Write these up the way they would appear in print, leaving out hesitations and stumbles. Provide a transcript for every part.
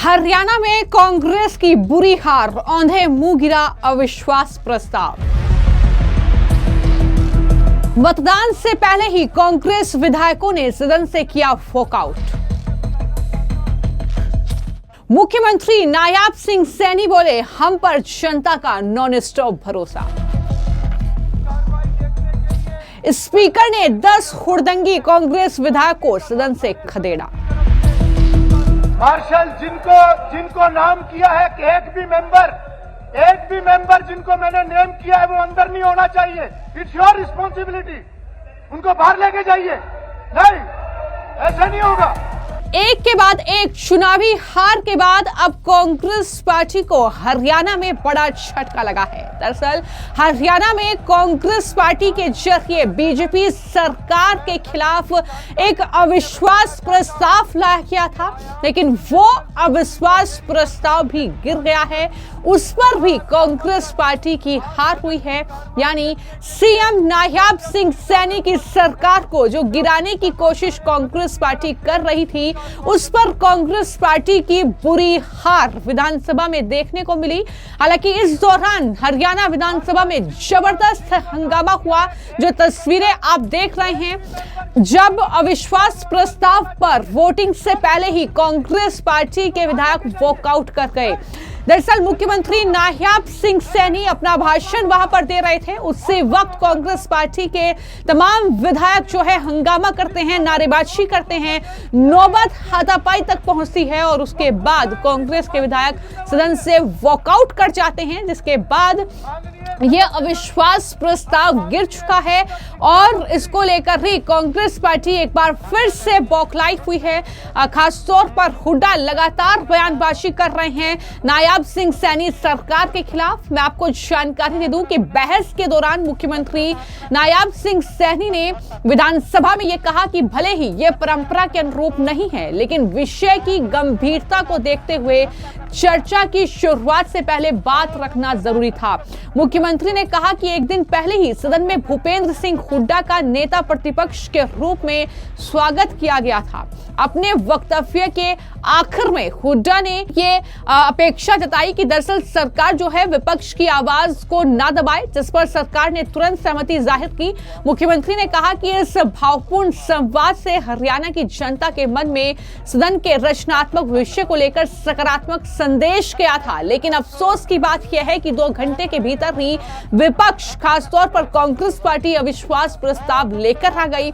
हरियाणा में कांग्रेस की बुरी हार, औंधे मुंह गिरा अविश्वास प्रस्ताव। मतदान से पहले ही कांग्रेस विधायकों ने सदन से किया वॉकआउट। मुख्यमंत्री नायाब सिंह सैनी बोले, हम पर जनता का नॉन स्टॉप भरोसा। स्पीकर ने 10 हुड़दंगी कांग्रेस विधायक को सदन से खदेड़ा। मार्शल जिनको नाम किया है कि एक भी मेंबर जिनको मैंने नेम किया है वो अंदर नहीं होना चाहिए। इट्स योर रिस्पॉन्सिबिलिटी, उनको बाहर लेके जाइए। नहीं, ऐसा नहीं होगा। एक के बाद एक चुनावी हार के बाद अब कांग्रेस पार्टी को हरियाणा में बड़ा झटका लगा है। दरअसल हरियाणा में कांग्रेस पार्टी के जरिए बीजेपी सरकार के खिलाफ एक अविश्वास प्रस्ताव लाया गया था, लेकिन वो अविश्वास प्रस्ताव भी गिर गया है। उस पर भी कांग्रेस पार्टी की हार हुई है। यानी सीएम नायाब सिंह सैनी की सरकार को जो गिराने की कोशिश कांग्रेस पार्टी कर रही थी, उस पर कांग्रेस पार्टी की बुरी हार विधानसभा में देखने को मिली। हालांकि इस दौरान हरियाणा विधानसभा में जबरदस्त हंगामा हुआ। जो तस्वीरें आप देख रहे हैं, जब अविश्वास प्रस्ताव पर वोटिंग से पहले ही कांग्रेस पार्टी के विधायक वॉकआउट कर गए। दरअसल मुख्यमंत्री नायाब सिंह सैनी अपना भाषण वहां पर दे रहे थे। उसी वक्त कांग्रेस पार्टी के तमाम विधायक जो है हंगामा करते हैं, नारेबाजी करते हैं, नौबत हाथापाई तक पहुंचती है और उसके बाद कांग्रेस के विधायक सदन से वॉकआउट कर जाते हैं, जिसके बाद यह अविश्वास प्रस्ताव गिर चुका है और इसको लेकर ही कांग्रेस पार्टी एक बार फिर से बौखलाई हुई है। खासतौर पर हुड्डा लगातार बयानबाजी कर रहे हैं नायाब सिंह सैनी सरकार के खिलाफ। मैं आपको जानकारी दे दूं कि बहस के दौरान मुख्यमंत्री नायाब सिंह सैनी ने विधानसभा में यह कहा कि भले ही यह परंपरा के अनुरूप नहीं है, लेकिन विषय की गंभीरता को देखते हुए चर्चा की शुरुआत से पहले बात रखना जरूरी था। मुख्यमंत्री ने कहा कि एक दिन पहले ही सदन में भूपेंद्र सिंह हुड्डा का नेता प्रतिपक्ष के रूप में स्वागत किया गया था। अपने वक्तव्य के आखिर में हुड्डा ने ये अपेक्षा जताई कि दरअसल सरकार जो है विपक्ष की आवाज को ना दबाए, जिस पर सरकार ने तुरंत सहमति जाहिर की। मुख्यमंत्री ने कहा कि इस भावपूर्ण संवाद से हरियाणा की जनता के मन में सदन के रचनात्मक विषय को लेकर सकारात्मक संदेश गया था, लेकिन अफसोस की बात यह है कि 2 घंटे के भीतर ही विपक्ष, खासतौर पर कांग्रेस पार्टी अविश्वास प्रस्ताव लेकर आ गई।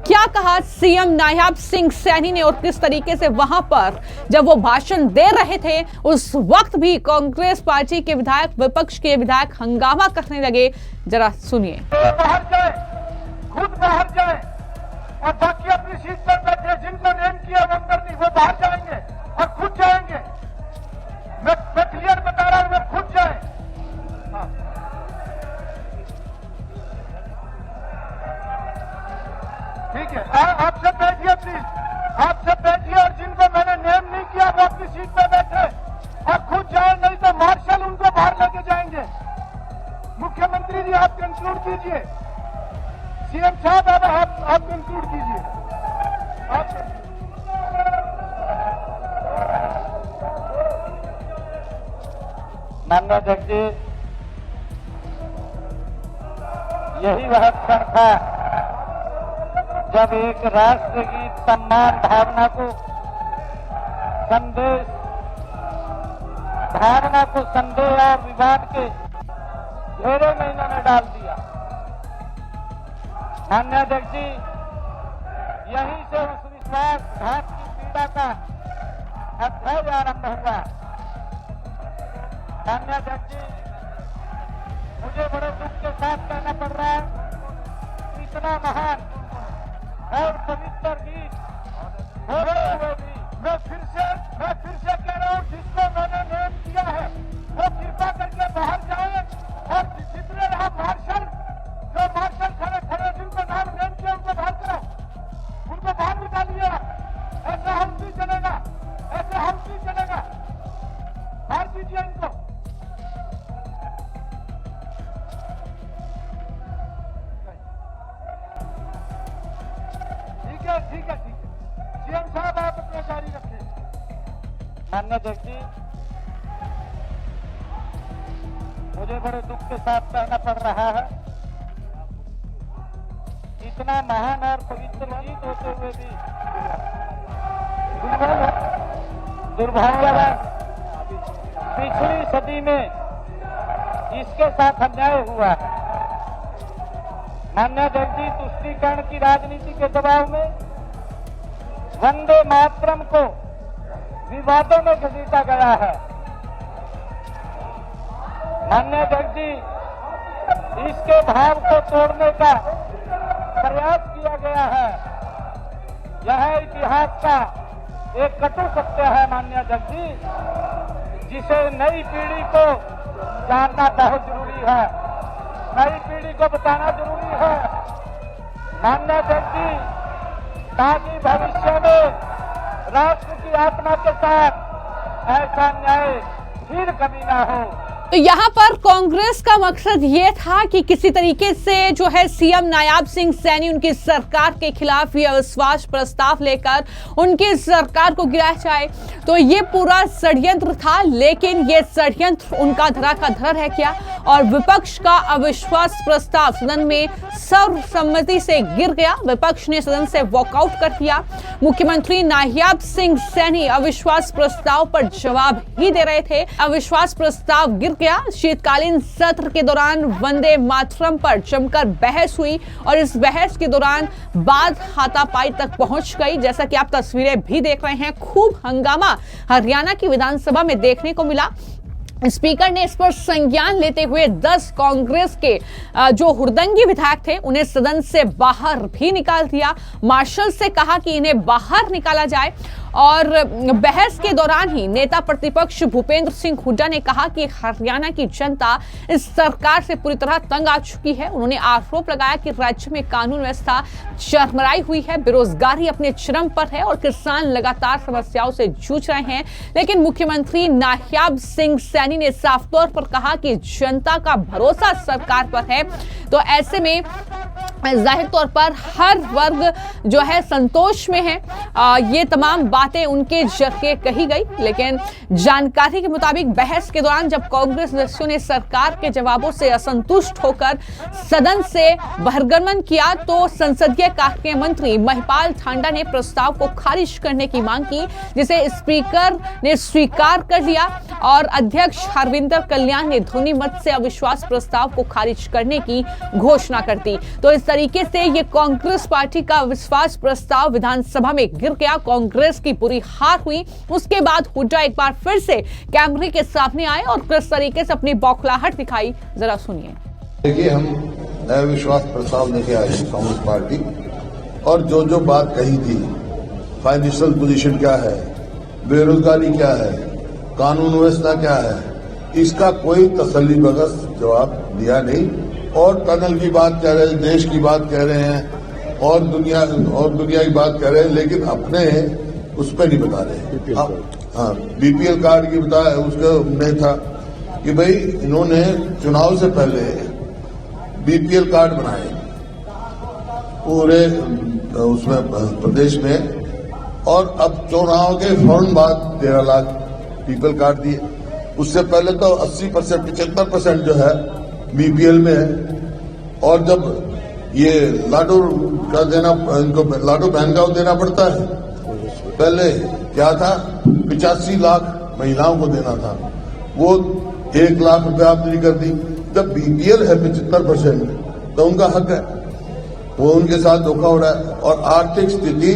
क्या कहा सीएम नायाब सिंह सैनी ने और किस तरीके से वहां पर जब वो भाषण दे रहे थे उस वक्त भी कांग्रेस पार्टी के विधायक, विपक्ष के विधायक हंगामा करने लगे, जरा सुनिए। बाहर जाए, खुद बाहर जाए और बाकी अपनी सीट पर बैठे जिनको नेम किया वो अंदर नहीं, वो बाहर जाएंगे और खुद जाएंगे। मैं क्लियर बता रहा हूं, मैं खुद जाए। ठीक है, आप सब बैठिए प्लीज, आप सब बैठिए और जिनको मैंने नेम नहीं किया वो अपनी सीट पे बैठे और खुद जाए, नहीं तो मार्शल उनको बाहर लेके जाएंगे। मुख्यमंत्री जी आप कंक्लूड कीजिए। सीएम साहब आप कंक्लूड कीजिए। माननीय अध्यक्ष जी, यही वह क्षण था जब एक राष्ट्र की सम्मान भावना को संदेह और विवाद के घेरे में इन्होंने डाल दिया। माननीय अध्यक्ष जी, यहीं से उस विश्वासघात की पीड़ा का अध्याय आरंभ हुआ। माननीय अध्यक्ष जी, मुझे बड़े दुख के साथ कहना पड़ रहा है, इतना महान और पवित्र गीत होते हुए भी मैं फिर से कह रहा हूं, जिसको मैंने नेम किया है वो कृपा करके बाहर जाए और जितने यहाँ मार्शल खड़े जिनको नाम नेम किया उनको बाहर करो, उनको बाहर निकालिए। ऐसा हम नहीं चलेगा, बाहर कीजिए इनको। ठीक है, सीएम साहब आप अपना जारी रखें। माननीय अध्यक्ष जी, मुझे बड़े दुख के साथ कहना पड़ रहा है, इतना महान और पवित्र गीत होते हुए भी दुर्भाग्यवश पिछली सदी में इसके साथ अन्याय हुआ है। माननीय अध्यक्ष जी, तुष्टीकरण की राजनीति के दबाव में वंदे मातरम को विवादों में घसीटा गया है। माननीय अध्यक्ष जी, इसके भाव को तोड़ने का प्रयास किया गया है। यह इतिहास का एक कटु सत्य है माननीय अध्यक्ष जी, जिसे नई पीढ़ी को जानना बहुत जरूरी है, नई पीढ़ी को बताना जरूरी है माननीय अध्यक्ष जी, ताकि भविष्य में राष्ट्र की आत्मा के साथ ऐसा न्याय फिर कभी ना हो। तो यहाँ पर कांग्रेस का मकसद ये था कि किसी तरीके से जो है सीएम नायाब सिंह सैनी उनकी सरकार के खिलाफ ये अविश्वास प्रस्ताव लेकर उनकी सरकार को गिराया जाए। तो ये पूरा षड्यंत्र था, लेकिन ये षड्यंत्र उनका धरा का धरा रह गया और विपक्ष का अविश्वास प्रस्ताव सदन में सर्वसम्मति से गिर गया। विपक्ष ने सदन से वॉकआउट कर दिया। मुख्यमंत्री नायाब सिंह सैनी अविश्वास प्रस्ताव पर जवाब ही दे रहे थे। अविश्वास प्रस्ताव गिर गया। शीतकालीन सत्र के दौरान वंदे मातरम पर जमकर बहस हुई और इस बहस के दौरान बात हाथापाई तक पहुंच गई। जैसा कि आप तस्वीरें भी देख रहे हैं, खूब हंगामा हरियाणा की विधानसभा में देखने को मिला। स्पीकर ने इस पर संज्ञान लेते हुए 10 कांग्रेस के जो हुड़दंगी विधायक थे उन्हें सदन से बाहर भी निकाल दिया। मार्शल से कहा कि इन्हें बाहर निकाला जाए और बहस के दौरान ही नेता प्रतिपक्ष भूपेंद्र सिंह हुड्डा ने कहा कि हरियाणा की जनता इस सरकार से पूरी तरह तंग आ चुकी है। उन्होंने आरोप लगाया कि राज्य में कानून व्यवस्था चरमराई हुई है, बेरोजगारी अपने चरम पर है और किसान लगातार समस्याओं से जूझ रहे हैं। लेकिन मुख्यमंत्री नायाब सिंह सैनी ने साफ तौर पर कहा कि जनता का भरोसा सरकार पर है। तो ऐसे में जाहिर तौर पर हर वर्ग जो है संतोष में है। ये तमाम बातें उनके जरिए कही गई, लेकिन जानकारी के मुताबिक बहस के दौरान जब कांग्रेस सदस्यों ने सरकार के जवाबों से असंतुष्ट होकर सदन से बहिर्गमन किया तो संसदीय कार्य मंत्री महिपाल ठांडा ने प्रस्ताव को खारिज करने की मांग की, जिसे स्पीकर ने स्वीकार कर लिया और अध्यक्ष हरविंदर कल्याण ने ध्वनि मत से अविश्वास प्रस्ताव को खारिज करने की घोषणा कर दी। तो इस तरीके से ये कांग्रेस पार्टी का अविश्वास प्रस्ताव विधानसभा में गिर गया। कांग्रेस की बुरी हार हुई। उसके बाद हुड्डा एक बार फिर से कैमरे के सामने आए और किस तरीके से अपनी बौखलाहट दिखाई, जरा सुनिए। देखिए, हम अविश्वास प्रस्ताव लेके आए कांग्रेस पार्टी और जो बात कही थी, फाइनेंशियल पोजीशन क्या है, बेरोजगारी क्या है, कानून व्यवस्था क्या है, इसका कोई तसल्ली बख्श जवाब दिया नहीं। और टनल की बात कह रहे हैं, देश की बात कह रहे हैं और दुनिया की बात कह रहे हैं, लेकिन अपने उस पर नहीं बता रहे। हाँ, बीपीएल कार्ड की बताया, उसका नहीं था कि भाई इन्होंने चुनाव से पहले बीपीएल कार्ड बनाए पूरे उसमें प्रदेश में और अब चुनाव के फौरन बाद 13 लाख बीपीएल कार्ड दिए। उससे पहले तो 80% 75% जो है बीपीएल में है। और जब ये लाडू का देना, इनको लाडू बहन का देना पड़ता है, पहले क्या था 85 लाख महिलाओं को देना था, वो 1 लाख रुपए आपने कर दी। जब बीपीएल है 75% तो उनका हक है, वो उनके साथ धोखा हो रहा है। और आर्थिक स्थिति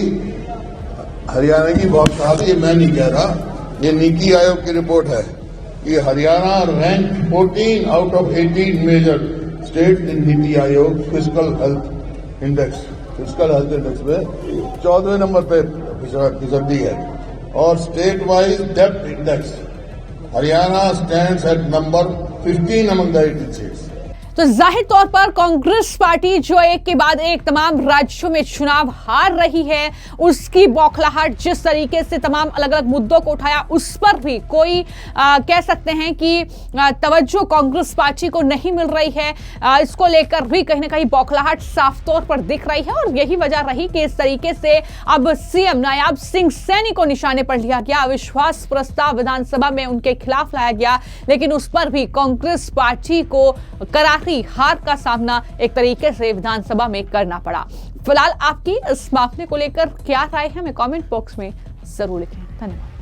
हरियाणा की बहुत खराब है, ये मैं नहीं कह रहा, ये नीति आयोग की रिपोर्ट है कि Haryana rank 14 out of 18 major state in NITI Aayog physical health index में 14वें नंबर पे फिसदी है। और स्टेट वाइज डेब्ट index Haryana stands eight number 15 among the 18 states. तो जाहिर तौर पर कांग्रेस पार्टी जो एक के बाद एक तमाम राज्यों में चुनाव हार रही है, उसकी बौखलाहट जिस तरीके से तमाम अलग अलग मुद्दों को उठाया, उस पर भी कोई कह सकते हैं कि तवज्जो कांग्रेस पार्टी को नहीं मिल रही है। इसको लेकर भी कहीं ना कहीं बौखलाहट साफ तौर पर दिख रही है और यही वजह रही कि इस तरीके से अब सीएम नायाब सिंह सैनी को निशाने पर लिया गया। अविश्वास प्रस्ताव विधानसभा में उनके खिलाफ लाया गया, लेकिन उस पर भी कांग्रेस पार्टी को करारी हार का सामना एक तरीके से विधानसभा में करना पड़ा। फिलहाल आपकी इस मामले को लेकर क्या राय है, हमें कमेंट बॉक्स में जरूर लिखें। धन्यवाद।